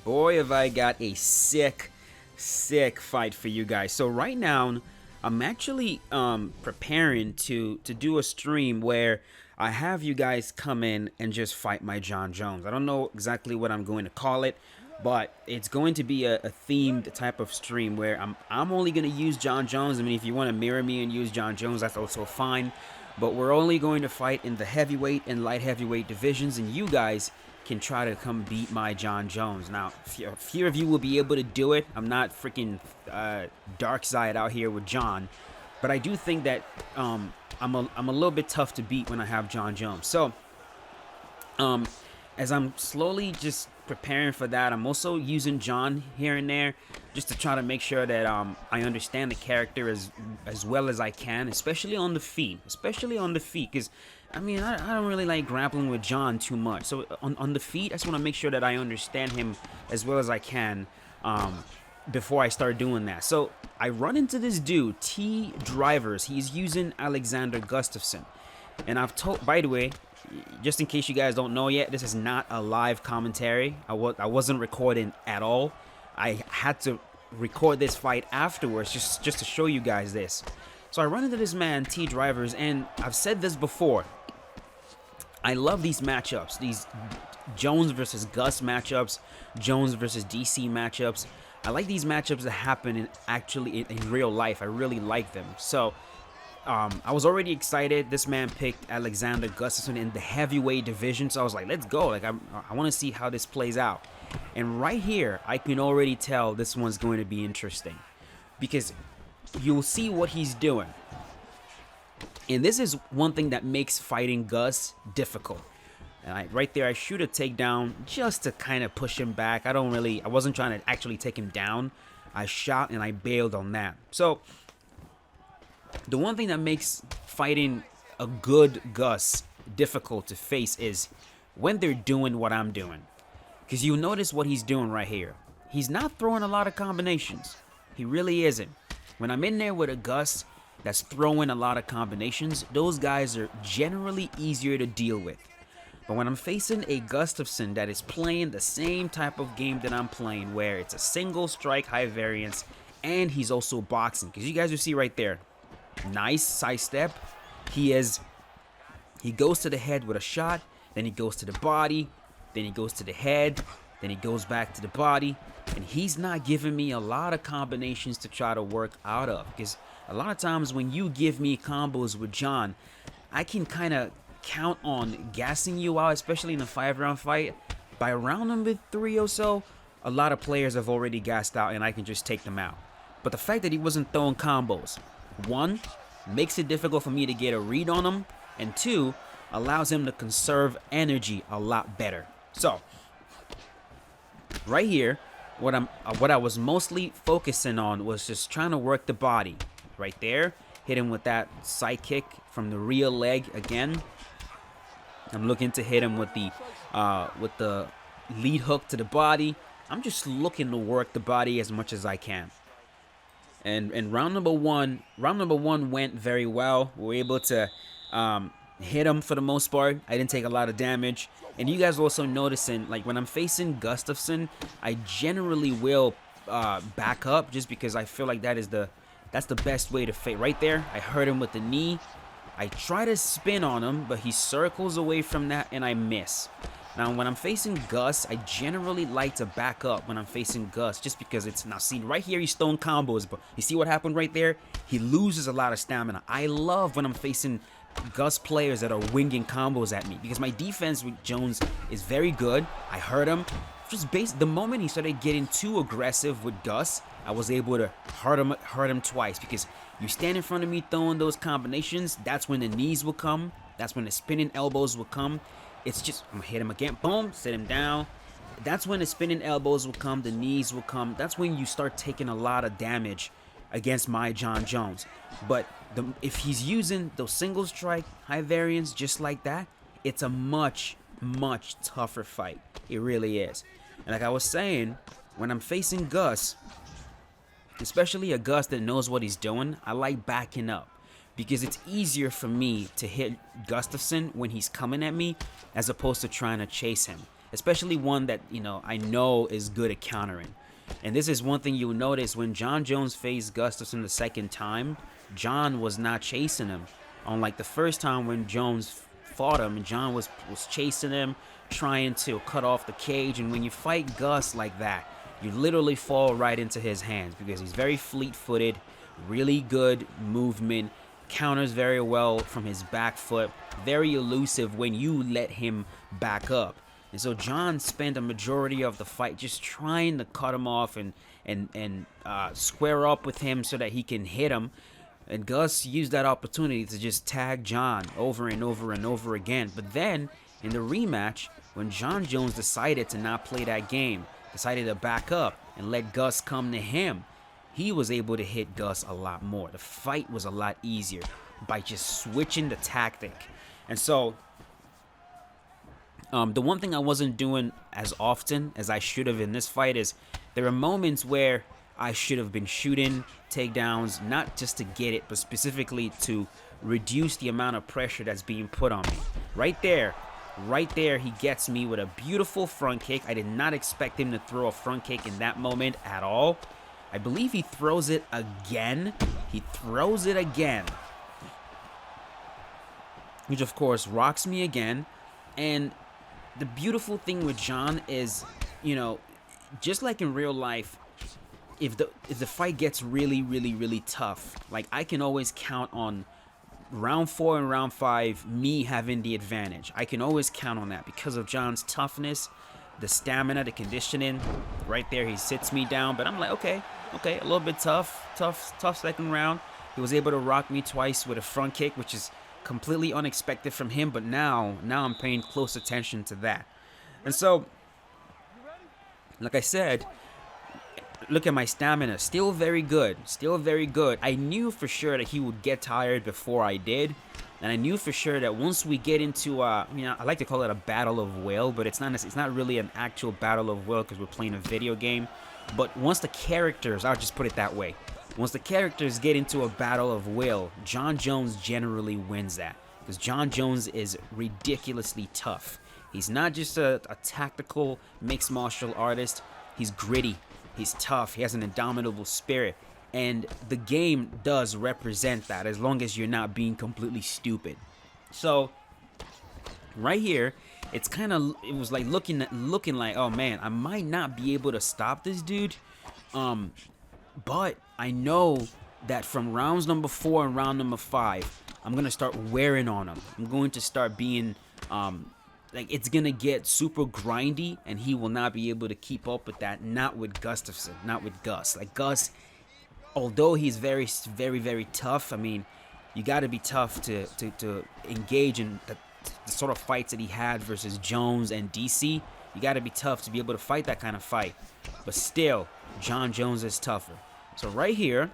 Boy, have I got a sick, sick fight for you guys. So right now, I'm actually preparing to do a stream where I have you guys come in and just fight my John Jones. I don't know exactly what I'm going to call it, but it's going to be a themed type of stream where I'm only going to use John Jones. I mean, if you want to mirror me and use John Jones, that's also fine. But we're only going to fight in the heavyweight and light heavyweight divisions, and you guys can try to come beat my John Jones. Now, a few of you will be able to do it. I'm not freaking dark side out here with John, but I do think that I'm a little bit tough to beat when I have John Jones. So, as I'm slowly just preparing for that, I'm also using John here and there just to try to make sure that I understand the character as well as I can, especially on the feet, because I mean, I don't really like grappling with John too much. So on the feet, I just want to make sure that I understand him as well as I can before I start doing that. So I run into this dude, T Drivers. He's using Alexander Gustafsson. And I've told, by the way, just in case you guys don't know yet, this is not a live commentary. I wasn't recording at all. I had to record this fight afterwards just to show you guys this. So I run into this man, T Drivers, and I've said this before. I love these matchups, these Jones versus Gus matchups, Jones versus DC matchups. I like these matchups that happen in real life. I really like them. So I was already excited. This man picked Alexander Gustafsson in the heavyweight division, so I was like, let's go. Like I want to see how this plays out. And right here, I can already tell this one's going to be interesting because you'll see what he's doing. And this is one thing that makes fighting Gus difficult. And right there, I shoot a takedown just to kind of push him back. I wasn't trying to actually take him down. I shot and I bailed on that. So the one thing that makes fighting a good Gus difficult to face is when they're doing what I'm doing. Because you notice what he's doing right here. He's not throwing a lot of combinations. He really isn't. When I'm in there with a Gus that's throwing a lot of combinations, those guys are generally easier to deal with. But when I'm facing a Gustafsson that is playing the same type of game that I'm playing, where it's a single strike high variance, and he's also boxing, because you guys will see right there, nice side step. He goes to the head with a shot, then he goes to the body, then he goes to the head, then he goes back to the body, and he's not giving me a lot of combinations to try to work out of, because a lot of times when you give me combos with John, I can kind of count on gassing you out, especially in a 5-round fight. By round number 3 or so, a lot of players have already gassed out and I can just take them out. But the fact that he wasn't throwing combos, 1, makes it difficult for me to get a read on him, and 2, allows him to conserve energy a lot better. So right here, what I was mostly focusing on was just trying to work the body. Right there, hit him with that side kick from the rear leg again. I'm looking to hit him with the lead hook to the body. I'm just looking to work the body as much as I can. And round number one went very well. We were able to hit him for the most part. I didn't take a lot of damage. And you guys also noticing, like when I'm facing Gustafsson, I generally will back up just because I feel like that's the best way to fight. Right there, I hurt him with the knee. I try to spin on him, but he circles away from that and I miss. Now, when I'm facing Gus, I generally like to back up when I'm facing Gus just because it's, now see, right here he's throwing combos, but you see what happened right there? He loses a lot of stamina. I love when I'm facing Gus players that are winging combos at me because my defense with Jones is very good. I hurt him. The moment he started getting too aggressive with Gus, I was able to hurt him twice because you stand in front of me throwing those combinations, that's when the knees will come. That's when the spinning elbows will come. It's just, I'm gonna hit him again, boom, sit him down. That's when the spinning elbows will come, the knees will come. That's when you start taking a lot of damage against my John Jones. But if he's using those single strike, high variance, just like that, it's a much, much tougher fight. It really is. And like I was saying, when I'm facing Gus, especially a Gus that knows what he's doing, I like backing up. Because it's easier for me to hit Gustafsson when he's coming at me as opposed to trying to chase him. especially one that, you know, I know is good at countering. And this is one thing you'll notice when Jon Jones faced Gustafsson the second time. Jon was not chasing him. Unlike the first time when Jones fought him, and Jon was chasing him, trying to cut off the cage. And when you fight Gus like that, you literally fall right into his hands because he's very fleet-footed, really good movement, counters very well from his back foot, very elusive when you let him back up. And so Jon spent a majority of the fight just trying to cut him off and square up with him so that he can hit him. And Gus used that opportunity to just tag Jon over and over and over again. But then in the rematch, when Jon Jones decided to not play that game, decided to back up and let Gus come to him, he was able to hit Gus a lot more. The fight was a lot easier by just switching the tactic. And so the one thing I wasn't doing as often as I should have in this fight is there are moments where I should have been shooting takedowns, not just to get it, but specifically to reduce the amount of pressure that's being put on me. Right there, he gets me with a beautiful front kick. I did not expect him to throw a front kick in that moment at all. I believe he throws it again. Which, of course, rocks me again. And the beautiful thing with Jon is, you know, just like in real life, if the fight gets really, really, really tough, like I can always count on round 4 and round 5 me having the advantage. I can always count on that because of Jon's toughness, the stamina, the conditioning. Right there, he sits me down, but I'm like, okay, a little bit tough second round. He was able to rock me twice with a front kick, which is completely unexpected from him, but now I'm paying close attention to that. And so, like I said, look at my stamina, still very good. I knew for sure that he would get tired before I did, and I knew for sure that once we get into, you know, I like to call it a battle of will, but it's not really an actual battle of will because we're playing a video game. But once the characters, I'll just put it that way, once the characters get into a battle of will, Jon Jones generally wins that because Jon Jones is ridiculously tough. He's not just a tactical mixed martial artist. He's gritty. He's tough. He has an indomitable spirit. And the game does represent that as long as you're not being completely stupid. So, right here, it was like looking like, oh man, I might not be able to stop this dude. But I know that from rounds number 4 and round number 5, I'm going to start wearing on him. I'm going to start being, like, it's going to get super grindy, and he will not be able to keep up with that. Not with Gustafsson, not with Gus. Like, Gus, although he's very, very, very tough, I mean, you got to be tough to engage in the sort of fights that he had versus Jones and DC. You got to be tough to be able to fight that kind of fight. But still, Jon Jones is tougher. So right here,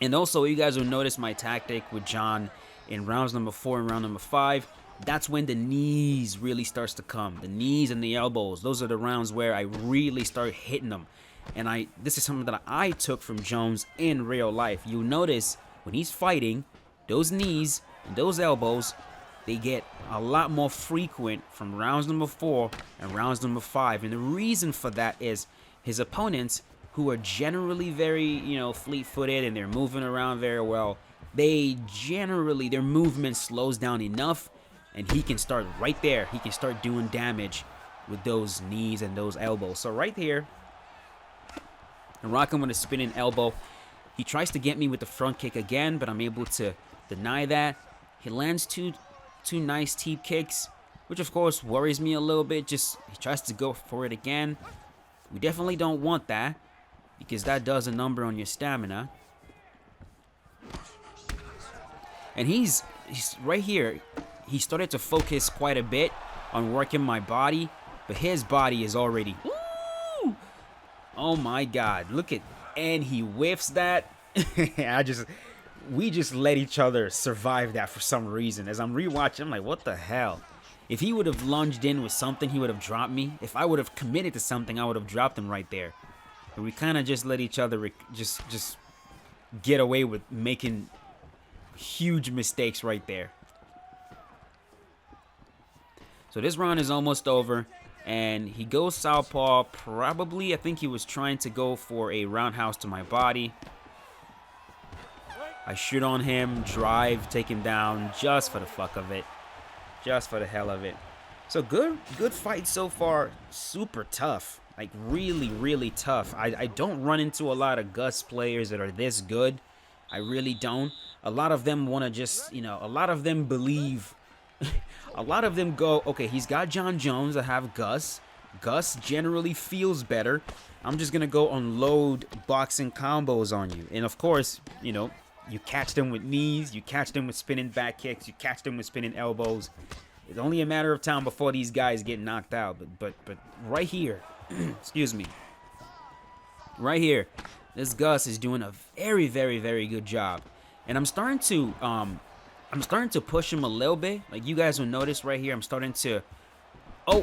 and also you guys will notice my tactic with Jon in rounds number 4 and round number 5. That's when the knees really starts to come. The knees and the elbows. Those are the rounds where I really start hitting them. And this is something that I took from Jones in real life. You'll notice when he's fighting, those knees and those elbows, they get a lot more frequent from rounds number 4 and rounds number 5. And the reason for that is his opponents, who are generally very, you know, fleet-footed and they're moving around very well, their movement slows down enough, and he can start right there. He can start doing damage with those knees and those elbows. So right here, I'm rocking with a spinning elbow. He tries to get me with the front kick again, but I'm able to deny that. He lands two nice teep kicks, which of course worries me a little bit. He tries to go for it again. We definitely don't want that because that does a number on your stamina. And he's right here. He started to focus quite a bit on working my body, but his body is already, woo! Oh my God, look at, and he whiffs that. We just let each other survive that for some reason. As I'm rewatching, I'm like, what the hell? If he would have lunged in with something, he would have dropped me. If I would have committed to something, I would have dropped him right there. But we kind of just let each other just get away with making huge mistakes right there. So So this round is almost over, and he goes southpaw. Probably, I think he was trying to go for a roundhouse to my body. I shoot on him, drive, take him down just for the fuck of it. Just for the hell of it. So good fight so far. Super tough. Like really, really tough. I don't run into a lot of Gus players that are this good. I really don't. A lot of them want to just, you know, a lot of them believe. A lot of them go, okay, he's got Jon Jones. I have Gus. Gus generally feels better. I'm just going to go unload boxing combos on you. And of course, you know, you catch them with knees. You catch them with spinning back kicks. You catch them with spinning elbows. It's only a matter of time before these guys get knocked out. But right here, excuse me, right here, this Gus is doing a very, very, very good job. And I'm starting to push him a little bit. Like you guys will notice right here, I'm starting to, oh,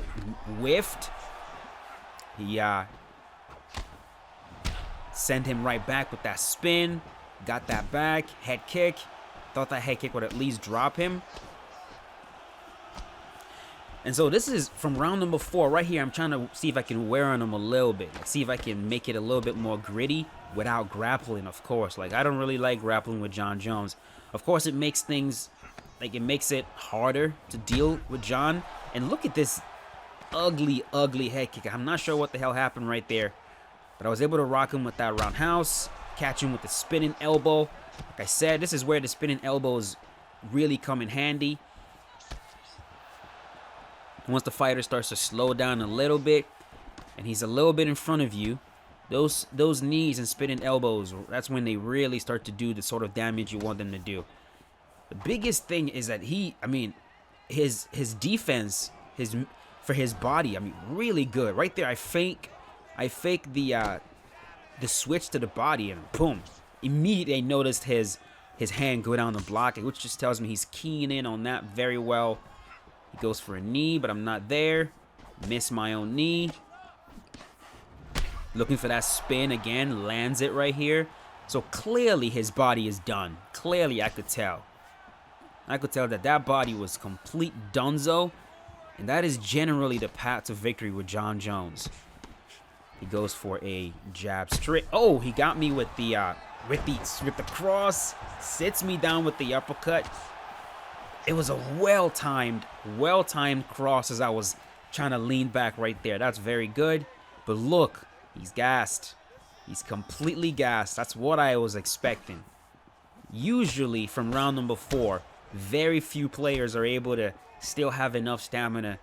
whiffed. He send him right back with that spin. Got that back, head kick. Thought that head kick would at least drop him. And so this is from round number 4. Right here, I'm trying to see if I can wear on him a little bit. See if I can make it a little bit more gritty without grappling, of course. Like, I don't really like grappling with Jon Jones. Of course, it makes things, like, it makes it harder to deal with Jon. And look at this ugly, ugly head kick. I'm not sure what the hell happened right there. But I was able to rock him with that roundhouse. Catch him with the spinning elbow. Like I said, this is where the spinning elbows really come in handy. Once the fighter starts to slow down a little bit, and he's a little bit in front of you, those knees and spinning elbows, that's when they really start to do the sort of damage you want them to do. The biggest thing is that his defense, for his body, I mean, really good. Right there, I fake the switch to the body, and boom, immediately I noticed his hand go down the block, which just tells me he's keying in on that very well. He goes for a knee, but I'm not there. Miss my own knee. Looking for that spin again. Lands it right here. So clearly his body is done. Clearly I could tell. I could tell that that body was complete dunzo. And that is generally the path to victory with Jon Jones. He goes for a jab straight. Oh, he got me with the cross. Sits me down with the uppercut. It was a well-timed cross as I was trying to lean back right there. That's very good. But look, he's gassed. He's completely gassed. That's what I was expecting. Usually from round number 4, very few players are able to still have enough stamina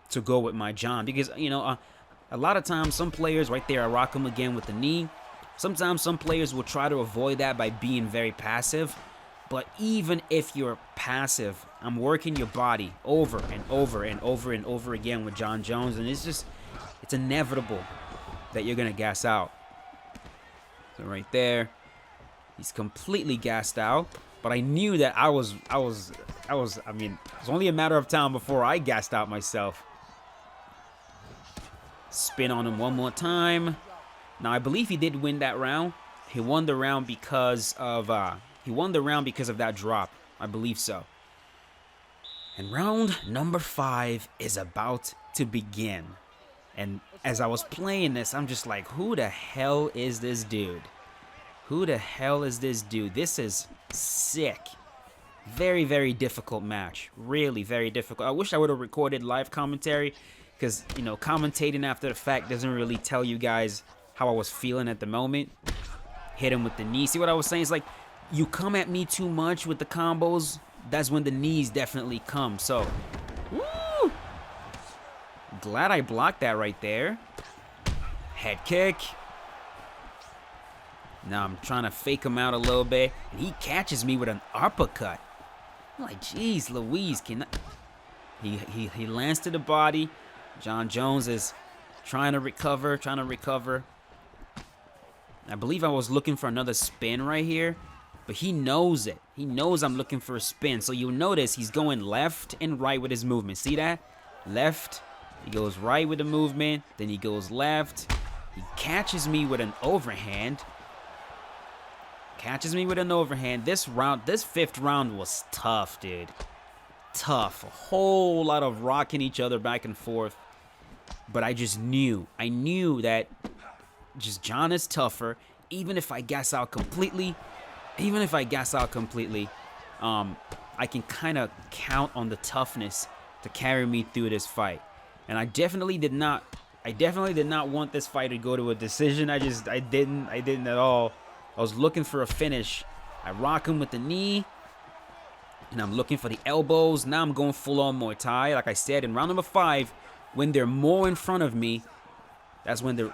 to go with my Jon. Because, you know, a lot of times some players right there, I rock them again with the knee. Sometimes some players will try to avoid that by being very passive. But even if you're passive, I'm working your body over and over and over and over again with Jon Jones. And it's inevitable that you're going to gas out. So right there, he's completely gassed out. But I knew that I mean, it was only a matter of time before I gassed out myself. Spin on him one more time. Now, I believe he did win that round. He won the round because of that drop. I believe so. And round number 5 is about to begin. And as I was playing this, I'm just like, who the hell is this dude? Who the hell is this dude? This is sick. Very, very difficult match. Really, very difficult. I wish I would have recorded live commentary, because, you know, commentating after the fact doesn't really tell you guys how I was feeling at the moment. Hit him with the knee. See what I was saying? It's like, you come at me too much with the combos, that's when the knees definitely come. So, woo! Glad I blocked that right there. Head kick. Now I'm trying to fake him out a little bit, and he catches me with an uppercut. I'm like, geez, Louise, he lands to the body. Jon Jones is trying to recover. I believe I was looking for another spin right here, but he knows it. He knows I'm looking for a spin. So you'll notice he's going left and right with his movement. See that? Left. He goes right with the movement. Then he goes left. He catches me with an overhand. This 5th round was tough, dude. tough. A whole lot of rocking each other back and forth. But I just knew. I knew that just John is tougher. Even if I gas out completely, I can kind of count on the toughness to carry me through this fight. And I definitely did not want this fight to go to a decision. I didn't at all. I was looking for a finish. I rock him with the knee, and I'm looking for the elbows. Now I'm going full on Muay Thai. Like I said, in round number 5, when they're more in front of me, that's when the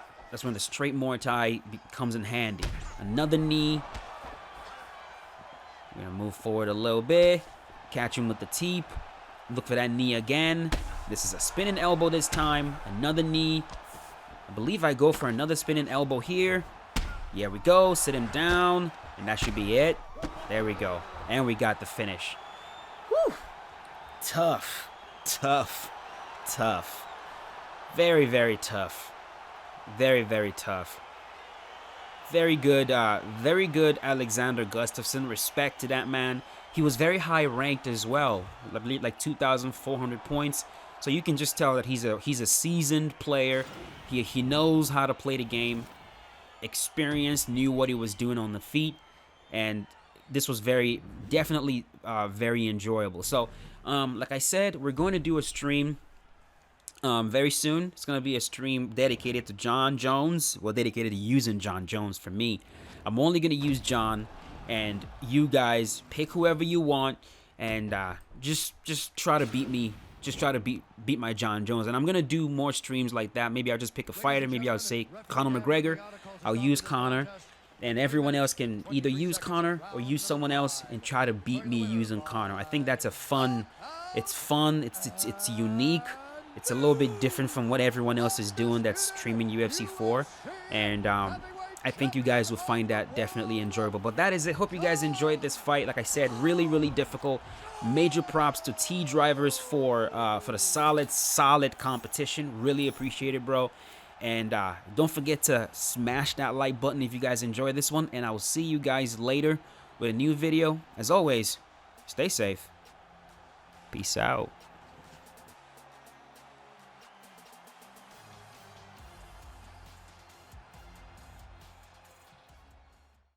straight Muay Thai comes in handy. Another knee. We're gonna move forward a little bit. Catch him with the teep. Look for that knee again. This is a spinning elbow this time. Another knee. I believe I go for another spinning elbow here. Here we go. Sit him down. And that should be it. There we go. And we got the finish. Whew. Tough. Tough. Tough. Very, very tough. Very, very tough. Very good Alexander Gustafsson. Respect to that man. He was very high ranked as well. I believe like 2,400 points. So you can just tell that he's a seasoned player. He knows how to play the game. Experienced, knew what he was doing on the feet, and this was definitely very enjoyable. So like I said, we're going to do a stream very soon. It's going to be a stream dedicated to Jon Jones. Well, dedicated to using Jon Jones for me. I'm only going to use Jon, and you guys pick whoever you want, and just try to beat me. Just try to beat my Jon Jones. And I'm going to do more streams like that. Maybe I'll just pick a fighter. Maybe I'll say Conor McGregor. I'll use Conor. And everyone else can either use Conor or use someone else and try to beat me using Conor. I think that's it's fun. It's unique. It's a little bit different from what everyone else is doing that's streaming UFC 4. And I think you guys will find that definitely enjoyable. But that is it. Hope you guys enjoyed this fight. Like I said, really, really difficult. Major props to T Drivers for the solid competition. Really appreciate it, bro. And don't forget to smash that like button if you guys enjoy this one. And I will see you guys later with a new video. As always, stay safe. Peace out.